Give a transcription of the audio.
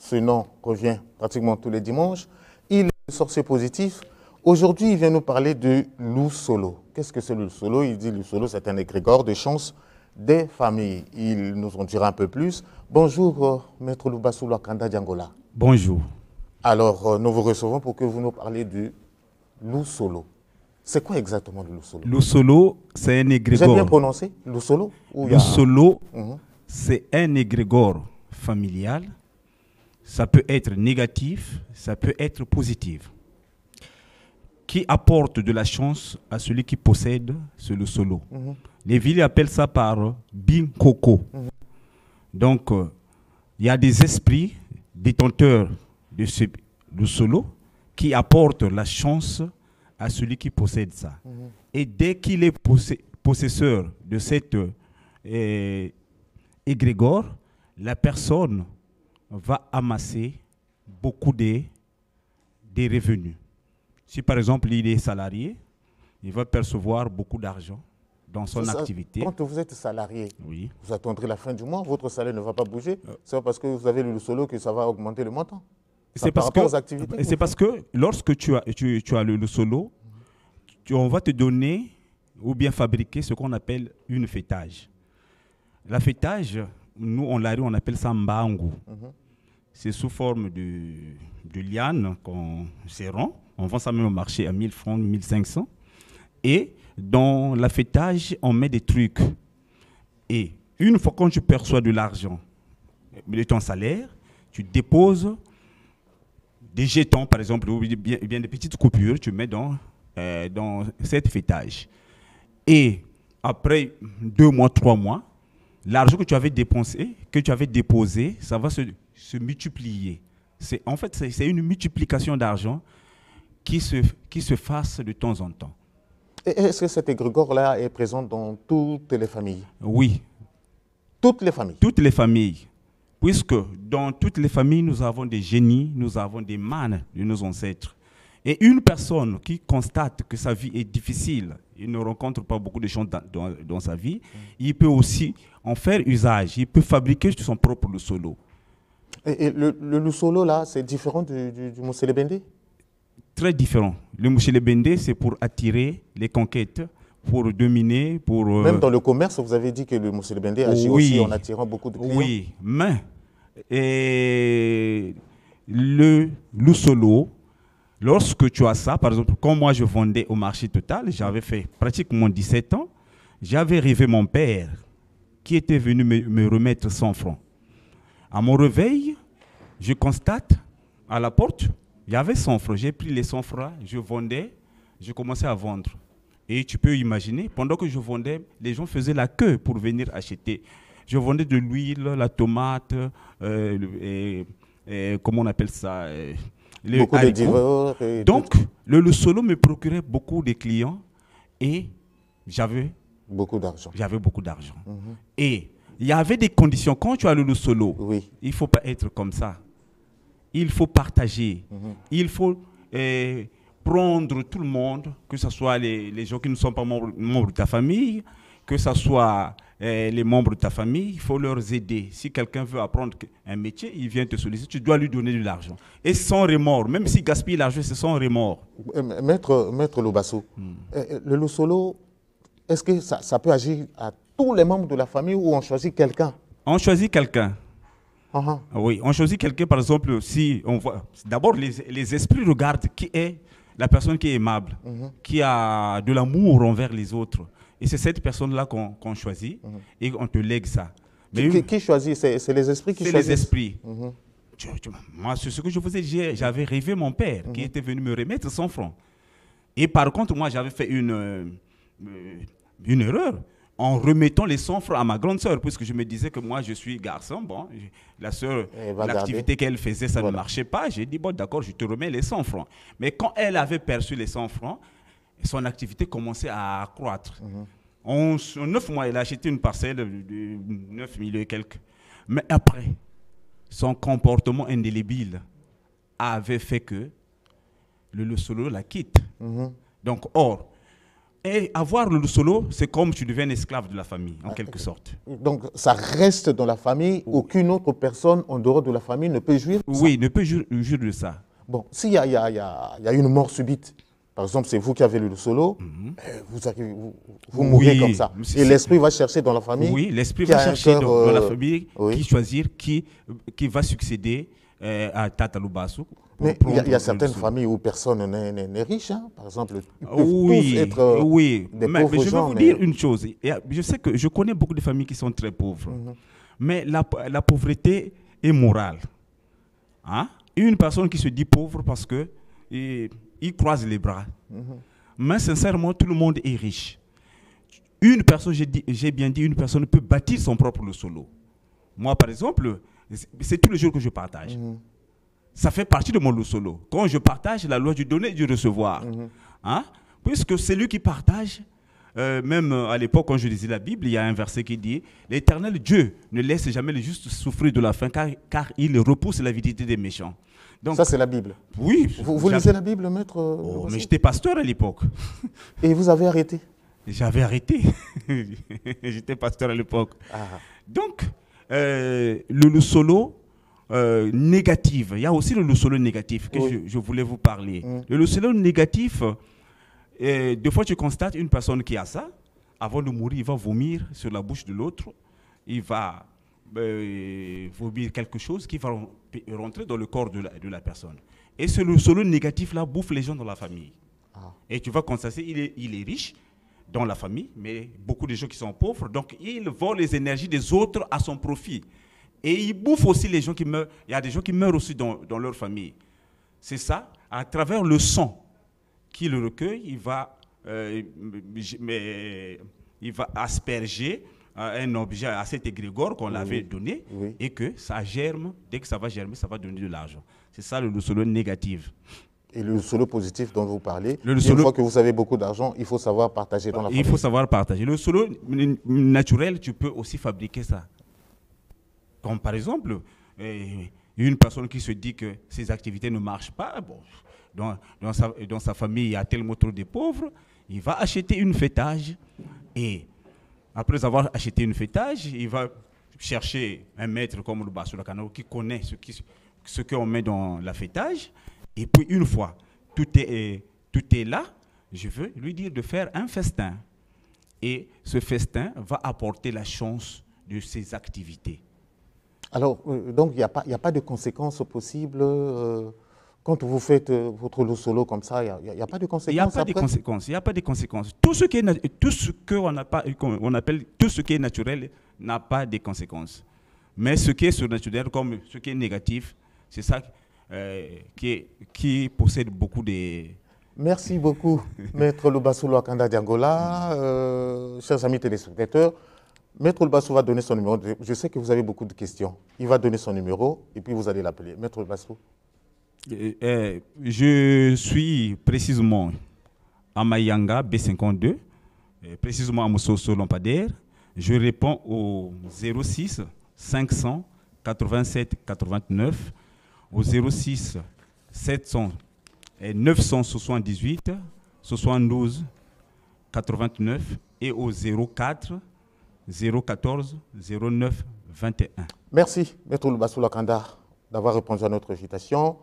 ce nom revient pratiquement tous les dimanches. Il est le sorcier positif. Aujourd'hui, il vient nous parler de loup solo. Qu'est-ce que c'est le loup solo? Il dit le loup solo, c'est un égrégore de chance des familles. Il nous en dira un peu plus. Bonjour, Maître Loubassou Lwakanda Djangola. Bonjour. Alors, nous vous recevons pour que vous nous parliez du loup solo. C'est quoi exactement le loup solo? Loup solo, c'est un égrégore. J'ai bien prononcé, loup solo? Loup solo, c'est un égrégore familial. Ça peut être négatif, ça peut être positif, qui apporte de la chance à celui qui possède ce loup solo. Les villes appellent ça par binkoko. Donc, il y a des esprits détenteurs de ce loup solo qui apportent la chance à celui qui possède ça. Et dès qu'il est possesseur de cet égrégore, la personne va amasser beaucoup des revenus. Si par exemple il est salarié, il va percevoir beaucoup d'argent dans son activité. Quand vous êtes salarié, oui, vous attendrez la fin du mois, votre salaire ne va pas bouger. C'est pas parce que vous avez le loup solo que ça va augmenter le montant. C'est parce que lorsque tu as le loup solo, on va te donner ou bien fabriquer ce qu'on appelle une fêtage. La fêtage, nous on appelle ça mbangu. C'est sous forme de liane qu'on serrant. On vend ça même au marché à 1000 francs, 1500. Et dans la fêtage, on met des trucs. Et une fois que tu perçois de l'argent, de ton salaire, tu déposes des jetons, par exemple, ou bien des petites coupures, tu mets dans cette fêtage. Et après 2 mois, 3 mois, l'argent que tu avais dépensé, que tu avais déposé, ça va se multiplier. En fait, c'est une multiplication d'argent qui se fasse de temps en temps. Est-ce que cet égrégore-là est présent dans toutes les familles? Oui. Toutes les familles? Toutes les familles. Puisque dans toutes les familles, nous avons des génies, nous avons des mânes de nos ancêtres. Et une personne qui constate que sa vie est difficile, il ne rencontre pas beaucoup de choses dans sa vie, il peut aussi en faire usage, il peut fabriquer son propre loup solo. Et le loup solo, là, c'est différent du Moussélé Bendé? Très différent. Le Moussélé Bendé, c'est pour attirer les conquêtes, pour dominer, pour... Même dans le commerce, vous avez dit que le Moussélé Bendé agit aussi en attirant beaucoup de clients. Oui, mais le loup solo, lorsque tu as ça, par exemple, quand moi je vendais au marché total, j'avais fait pratiquement 17 ans, j'avais rêvé mon père qui était venu me remettre 100 francs. À mon réveil, je constate à la porte, il y avait 100 francs. J'ai pris les 100 francs, je vendais, je commençais à vendre. Et tu peux imaginer, pendant que je vendais, les gens faisaient la queue pour venir acheter. Je vendais de l'huile, la tomate, comment on appelle ça, beaucoup de divers. Donc, le loup solo me procurait beaucoup de clients et j'avais beaucoup d'argent. Et il y avait des conditions. Quand tu as le loup solo, oui, il ne faut pas être comme ça. Il faut partager. Il faut prendre tout le monde, que ce soit les gens qui ne sont pas membres de ta famille, que ce soit les membres de ta famille, il faut leur aider. Si quelqu'un veut apprendre un métier, il vient te solliciter, tu dois lui donner de l'argent. Et sans remords, même s'il gaspille l'argent, c'est sans remords. Maître Loubassou, le loup solo, est-ce que ça peut agir à tous les membres de la famille ou on choisit quelqu'un? On choisit quelqu'un. Oui, on choisit quelqu'un, par exemple, si on voit... D'abord, les esprits regardent qui est la personne qui est aimable, qui a de l'amour envers les autres. Et c'est cette personne-là qu'on choisit et on te lègue ça. Mais qui choisit? C'est les esprits qui choisissent? C'est les esprits. Moi, c'est ce que je faisais. J'avais rêvé mon père qui était venu me remettre 100 francs. Et par contre, moi, j'avais fait une erreur en remettant les 100 francs à ma grande sœur, puisque je me disais que moi, je suis garçon. Bon, la sœur, l'activité qu'elle faisait, ça ne marchait pas. J'ai dit, bon, d'accord, je te remets les 100 francs. Mais quand elle avait perçu les 100 francs, son activité commençait à croître. En 9 mois, elle a acheté une parcelle de 9 000 et quelques. Mais après, son comportement indélébile avait fait que le loup solo la quitte. Donc, or, Et avoir le solo, c'est comme tu deviens un esclave de la famille, en quelque sorte. Donc, ça reste dans la famille. Aucune autre personne en dehors de la famille ne peut jouir de ça. Oui, ne peut jouir de ça. Bon, s'il y a une mort subite, par exemple, c'est vous qui avez le solo, vous mourrez comme ça. Et l'esprit va chercher dans la famille. Oui, l'esprit va chercher dans la famille qui choisir qui va succéder à Tata Lubasu. Mais il y a certaines familles où personne n'est riche, hein. Par exemple, ils peuvent tous être des pauvres mais je vais gens. vous dire une chose. Je sais que je connais beaucoup de familles qui sont très pauvres. Mais la pauvreté est morale. Hein? Une personne qui se dit pauvre parce que il croise les bras. Mais sincèrement, tout le monde est riche. Une personne, j'ai bien dit, une personne peut bâtir son propre solo. Moi, par exemple, c'est tous les jours que je partage. Ça fait partie de mon solo. Quand je partage, la loi du donner et du recevoir. Hein? Puisque c'est lui qui partage, même à l'époque, quand je lisais la Bible, il y a un verset qui dit « L'Éternel Dieu ne laisse jamais les justes souffrir de la faim, car il repousse l'avidité des méchants. » Donc, ça, c'est la Bible. Oui. Vous lisez la Bible, maître? Mais j'étais pasteur à l'époque. Et vous avez arrêté? J'avais arrêté. J'étais pasteur à l'époque. Donc, le solo négatif, il y a aussi le solo négatif que je voulais vous parler. Le solo négatif, des fois tu constates une personne qui a ça, avant de mourir, il va vomir sur la bouche de l'autre, il va vomir quelque chose qui va rentrer dans le corps de la personne. Et ce solo négatif-là bouffe les gens dans la famille. Et tu vas constater, il est riche dans la famille, mais beaucoup de gens qui sont pauvres, donc il vole les énergies des autres à son profit. Et il bouffe aussi les gens qui meurent. Il y a des gens qui meurent aussi dans leur famille. C'est ça, à travers le sang qu'il recueille, il va asperger un objet à cet égrégore qu'on l'avait donné, et que ça germe. Dès que ça va germer, ça va donner de l'argent. C'est ça le solo négatif. Et le solo positif dont vous parlez, une fois que vous avez beaucoup d'argent, il faut savoir partager dans la famille. Il faut savoir partager. Le solo naturel, tu peux aussi fabriquer ça. Comme par exemple, une personne qui se dit que ses activités ne marchent pas, bon, dans sa famille, il y a tellement trop de pauvres, il va acheter une fêtage et après avoir acheté une fêtage, il va chercher un maître comme le Bassou Lakano qui connaît ce qu'on met dans la fêtage. Et puis une fois, tout est là, je veux lui dire de faire un festin. Et ce festin va apporter la chance de ses activités. Alors, donc, il n'y a pas de conséquences possibles quand vous faites votre solo comme ça, il n'y a pas de conséquences? Il n'y a pas de conséquences. Il n'y a pas de conséquences. Tout ce qui est naturel n'a pas de conséquences. Mais ce qui est surnaturel, comme ce qui est négatif, c'est ça qui possède beaucoup de... Merci beaucoup, Maître Lubasu Lwakanda d'Angola. Chers amis téléspectateurs, Maître Lubasu va donner son numéro. Je sais que vous avez beaucoup de questions. Il va donner son numéro et puis vous allez l'appeler. Maître Lubasu. Je suis précisément à Mayanga, B52, précisément à Moussoso Lampadaire. Je réponds au 06 500 87 89, au 06 700 978 72 89 et au 04 014 09 21. Merci, Maître Lubasu Lwakanda, d'avoir répondu à notre invitation.